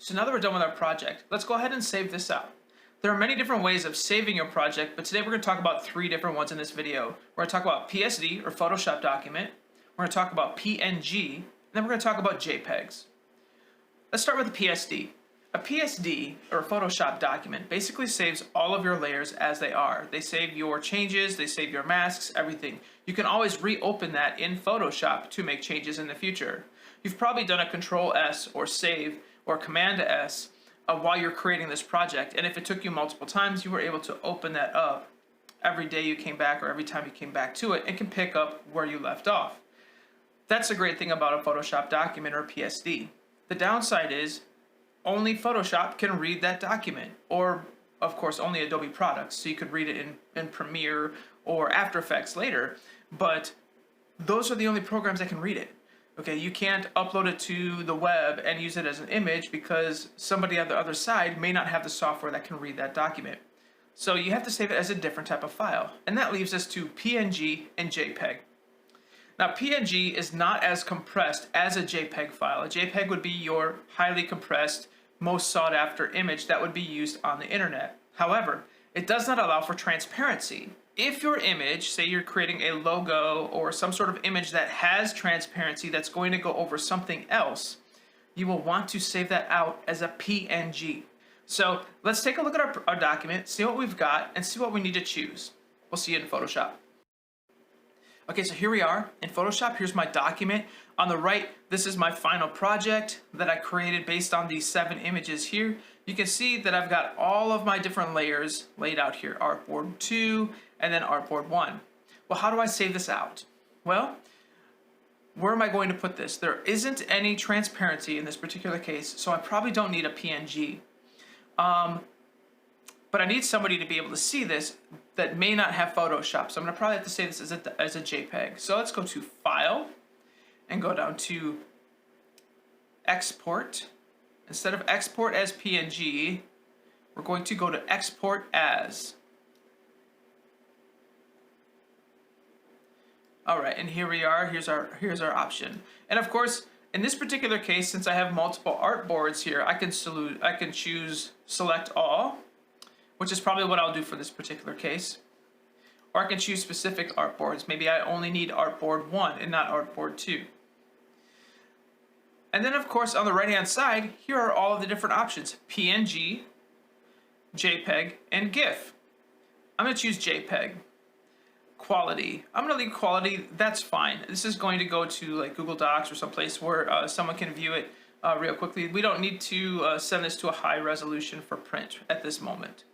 So now that we're done with our project, let's go ahead and save this out. There are many different ways of saving your project, but today we're going to talk about 3 different ones in this video. We're going to talk about PSD, or Photoshop document. We're going to talk about PNG, and then we're going to talk about JPEGs. Let's start with the PSD. A PSD, or a Photoshop document, basically saves all of your layers as they are. They save your changes, they save your masks, everything. You can always reopen that in Photoshop to make changes in the future. You've probably done a Control-S or Save or Command-S while you're creating this project, and if it took you multiple times, you were able to open that up every day you came back or every time you came back to it and can pick up where you left off. That's the great thing about a Photoshop document or PSD. The downside is only Photoshop can read that document, or of course only Adobe products, so you could read it in Premiere or After Effects later, but those are the only programs that can read it. Okay, you can't upload it to the web and use it as an image because somebody on the other side may not have the software that can read that document. So you have to save it as a different type of file. And that leaves us to PNG and JPEG. Now PNG is not as compressed as a JPEG file. A JPEG would be your highly compressed, most sought after image that would be used on the internet. However, it does not allow for transparency. If your image, say you're creating a logo or some sort of image that has transparency that's going to go over something else, you will want to save that out as a PNG. So let's take a look at our document, see what we've got, and see what we need to choose. We'll see you in Photoshop. Okay, so here we are in Photoshop. Here's my document. On the right, this is my final project that I created based on these 7 images here. You can see that I've got all of my different layers laid out here. Artboard 2 and then Artboard 1. Well, how do I save this out? Well, where am I going to put this? There isn't any transparency in this particular case, so I probably don't need a PNG. But I need somebody to be able to see this that may not have Photoshop. So I'm going to probably have to save this as a JPEG. So let's go to File and go down to Export. Instead of Export as PNG, we're going to go to Export as. All right, and here we are. Here's our option. And of course, in this particular case, since I have multiple artboards here, I can choose Select All, which is probably what I'll do for this particular case. Or I can choose specific artboards. Maybe I only need Artboard 1 and not Artboard 2. And then of course on the right hand side, here are all of the different options: PNG, JPEG, and GIF. I'm going to choose JPEG. Quality. I'm going to leave quality. That's fine. This is going to go to like Google Docs or someplace where someone can view it real quickly. We don't need to send this to a high resolution for print at this moment.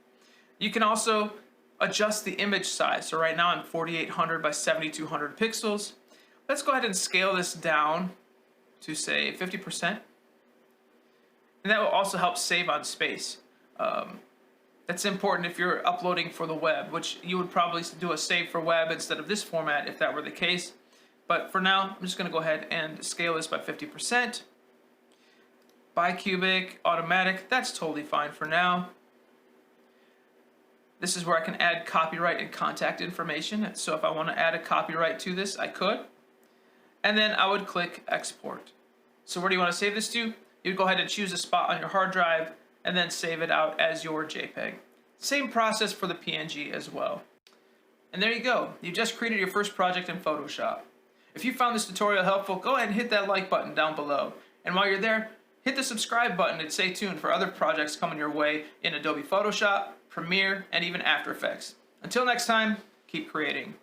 You can also adjust the image size. So right now I'm 4800 by 7200 pixels. Let's go ahead and scale this down to say 50%. And that will also help save on space. That's important if you're uploading for the web, which you would probably do a save for web instead of this format if that were the case. But for now, I'm just going to go ahead and scale this by 50%. Bicubic, automatic, that's totally fine for now. This is where I can add copyright and contact information. So if I want to add a copyright to this, I could. And then I would click Export. So where do you want to save this to? You'd go ahead and choose a spot on your hard drive and then save it out as your JPEG. Same process for the PNG as well. And there you go. You just created your first project in Photoshop. If you found this tutorial helpful, go ahead and hit that like button down below. And while you're there, hit the subscribe button and stay tuned for other projects coming your way in Adobe Photoshop, Premiere, and even After Effects. Until next time, keep creating.